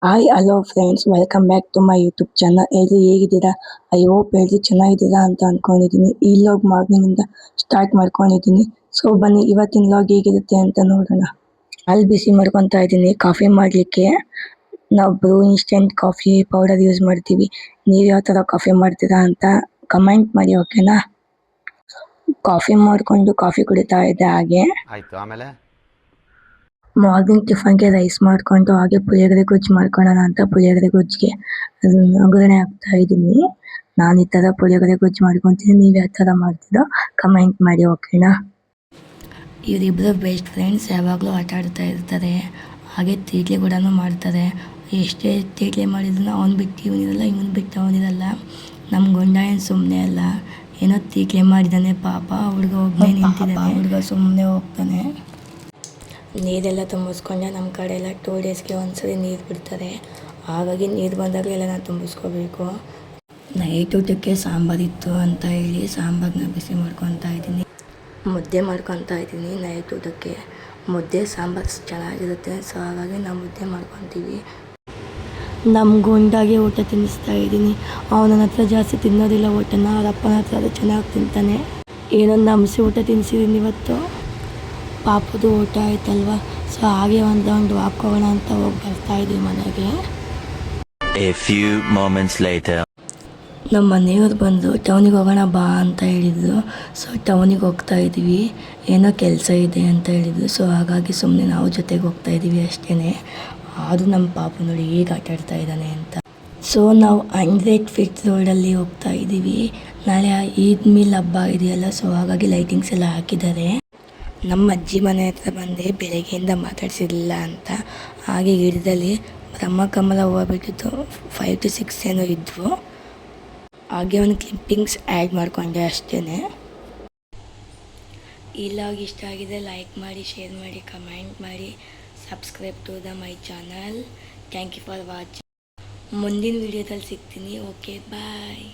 Hi hello friends welcome back to my YouTube channel. ಎಲ್ರು ಹೇಗಿದ್ದೀರಾ? I hope ಎಲ್ರು ಚೆನ್ನಾಗಿದ್ದೀರಾ ಅಂತ ಅನ್ಕೊಂಡಿದ್ದೀನಿ. ಈ ಲಾಗ್ ಮಾರ್ನಿಂಗಿಂದ ಸ್ಟಾರ್ಟ್ ಮಾಡ್ಕೊಂಡಿದ್ದೀನಿ. ಸೊ ಬನ್ನಿ ಇವತ್ತಿನ ಲಾಗ್ ಹೇಗಿರುತ್ತೆ ಅಂತ ನೋಡೋಣ. ಹಾಲು ಬಿಸಿ ಮಾಡ್ಕೊತಾ ಇದ್ದೀನಿ ಕಾಫಿ ಮಾಡಲಿಕ್ಕೆ. ನಾವು ಬ್ರೂ ಇನ್ಸ್ಟೆಂಟ್ ಕಾಫಿ ಪೌಡರ್ ಯೂಸ್ ಮಾಡ್ತೀವಿ. ನೀವು ಯಾವ ಥರ ಕಾಫಿ ಮಾಡ್ತೀರಾ ಅಂತ ಕಮೆಂಟ್ ಮಾಡಿ, ಓಕೆನಾ? ಕಾಫಿ ಮಾಡಿಕೊಂಡು ಕಾಫಿ ಕುಡಿತಾ ಇದ್ದೆ. ಹಾಗೆ ಆಯ್ತು. ಆಮೇಲೆ ಮಾರ್ನಿಂಗ್ ಟಿಫನ್ಗೆ ರೈಸ್ ಮಾಡಿಕೊಂಡು ಹಾಗೆ ಪುಳಿಯೋಗರೆ ಗೊಜ್ಜು ಮಾಡ್ಕೊಳ್ಳೋಣ ಅಂತ ಪುಳಿಯೋಗರೆ ಗೊಜ್ಜಿಗೆ ಒಗ್ಗರಣೆ ಹಾಕ್ತಾ ಇದ್ದೀನಿ. ನಾನು ಈ ಥರ ಪುಳಿಯೋಗರೆ ಗೊಜ್ಜು ಮಾಡ್ಕೊತೀನಿ. ನೀವು ಯಾವ ಥರ ಮಾಡ್ತೀರೋ ಕಮೆಂಟ್ ಮಾಡಿ, ಓಕೆನಾ? ಇವರಿಬ್ಬರು ಬೆಸ್ಟ್ ಫ್ರೆಂಡ್ಸ್. ಯಾವಾಗಲೂ ಆಟ ಆಡ್ತಾ ಇರ್ತಾರೆ. ಹಾಗೆ ತೀಟ್ಲೆ ಕೂಡ ಮಾಡ್ತಾರೆ. ಎಷ್ಟೇ ತೀಟ್ಲೆ ಮಾಡಿದ್ರು ಅವ್ನು ಬಿಟ್ಟು ಇವನಿರಲ್ಲ, ಇವನು ಬಿಟ್ಟು ಅವನಿರಲ್ಲ. ನಮ್ಮ ಗಂಡ ಏನು ಸುಮ್ಮನೆ ಅಲ್ಲ, ಏನೋ ತೀಟ್ಲೆ ಮಾಡಿದ್ದಾನೆ ಪಾಪ. ಹುಡುಗ ಒಬ್ಬನೇ ನಿಂತಿದ್ದಾನೆ. ಹುಡುಗ ಸುಮ್ಮನೆ ಹೋಗ್ತಾನೆ. ನೀರೆಲ್ಲ ತುಂಬಿಸ್ಕೊಂಡೆ. ನಮ್ಮ ಕಡೆ ಎಲ್ಲ 2 ಡೇಸ್ಗೆ ಒಂದ್ಸರಿ ನೀರು ಬಿಡ್ತಾರೆ. ಹಾಗಾಗಿ ನೀರು ಬಂದಾಗಲೆಲ್ಲ ನಾನು ತುಂಬಿಸ್ಕೋಬೇಕು. ನೈಟ್ ಊಟಕ್ಕೆ ಸಾಂಬಾರಿತ್ತು ಅಂತ ಹೇಳಿ ಸಾಂಬಾರನ್ನ ಬಿಸಿ ಮಾಡ್ಕೊತಾ ಇದ್ದೀನಿ. ಮುದ್ದೆ ಮಾಡ್ಕೊತಾ ಇದ್ದೀನಿ. ನೈಟ್ ಊಟಕ್ಕೆ ಮುದ್ದೆ ಸಾಂಬಾರು ಚೆನ್ನಾಗಿರುತ್ತೆ. ಸೊ ಹಾಗಾಗಿ ನಾವು ಮುದ್ದೆ ಮಾಡ್ಕೊತೀವಿ. ನಮ್ಮ ಗುಂಡಾಗೆ ಊಟ ತಿನ್ನಿಸ್ತಾ ಇದ್ದೀನಿ. ಅವನ ಹತ್ರ ಜಾಸ್ತಿ ತಿನ್ನೋದಿಲ್ಲ ಊಟನ. ಅವ್ರ ಅಪ್ಪನ ಹತ್ರ ಅದು ಚೆನ್ನಾಗಿ ತಿಂತಾನೆ. ಏನೊಂದು ಹಂಸಿ ಊಟ ತಿನ್ನಿಸಿದ್ದೀನಿ ಇವತ್ತು. ಪಾಪದು ಊಟ ಆಯ್ತಲ್ವ. ಸೊ ಹಾಗೆ ಒಂದು ವಾಕ್ ಹೋಗೋಣ ಅಂತ ಹೋಗಿ ಬರ್ತಾ ಇದ್ದೀವಿ ಮನೆಗೆ. A few moments later. ನಮ್ಮ ಮನೆಯವ್ರು ಬಂದು ಟೌನಿಗೆ ಹೋಗೋಣ ಬಾ ಅಂತ ಹೇಳಿದ್ರು. ಸೊ ಟೌನಿಗೆ ಹೋಗ್ತಾ ಇದ್ದೀವಿ. ಏನೋ ಕೆಲಸ ಇದೆ ಅಂತ ಹೇಳಿದ್ರು. ಸೊ ಹಾಗಾಗಿ ಸುಮ್ಮನೆ ನಾವು ಜೊತೆಗೆ ಹೋಗ್ತಾ ಇದ್ದೀವಿ ಅಷ್ಟೇ. ಅದು ನಮ್ಮ ಪಾಪ ನೋಡಿ ಹೇಗೆ ಆಟ ಆಡ್ತಾ ಇದ್ದಾನೆ ಅಂತ. ಸೊ ನಾವು 100 ಫೀಟ್ ರೋಡಲ್ಲಿ ಹೋಗ್ತಾ ಇದ್ದೀವಿ. ನಾಳೆ ಈದ್ ಮಿಲ್ ಹಬ್ಬ ಇದೆಯಲ್ಲ, ಸೊ ಹಾಗಾಗಿ ಲೈಟಿಂಗ್ಸ್ ಎಲ್ಲ ಹಾಕಿದ್ದಾರೆ. ನಮ್ಮ ಅಜ್ಜಿ ಮನೆ ಹತ್ರ ಬಂದೆ, ಬೆಳಗ್ಗೆಯಿಂದ ಮಾತಾಡ್ಸಿರಲಿಲ್ಲ ಅಂತ. ಹಾಗೆ ಗಿಡದಲ್ಲಿ ಬ್ರಹ್ಮಕಮಲ ಹೂವು ಬಿಟ್ಟಿದ್ದು 5 to 6 ಏನೋ ಇದ್ವು. ಹಾಗೆ ಒಂದು ಕ್ಲಿಪ್ಪಿಂಗ್ಸ್ ಆ್ಯಡ್ ಮಾಡಿಕೊಂಡೆ ಅಷ್ಟೇ. ಈ ಲಾಗ್ ಇಷ್ಟ ಆಗಿದೆ ಲೈಕ್ ಮಾಡಿ, ಶೇರ್ ಮಾಡಿ, ಕಮೆಂಟ್ ಮಾಡಿ, subscribe to my channel. Thank you for watching. ಮುಂದಿನ ವಿಡಿಯೋದಲ್ಲಿ ಸಿಗ್ತೀನಿ. ಓಕೆ, ಬಾಯ್.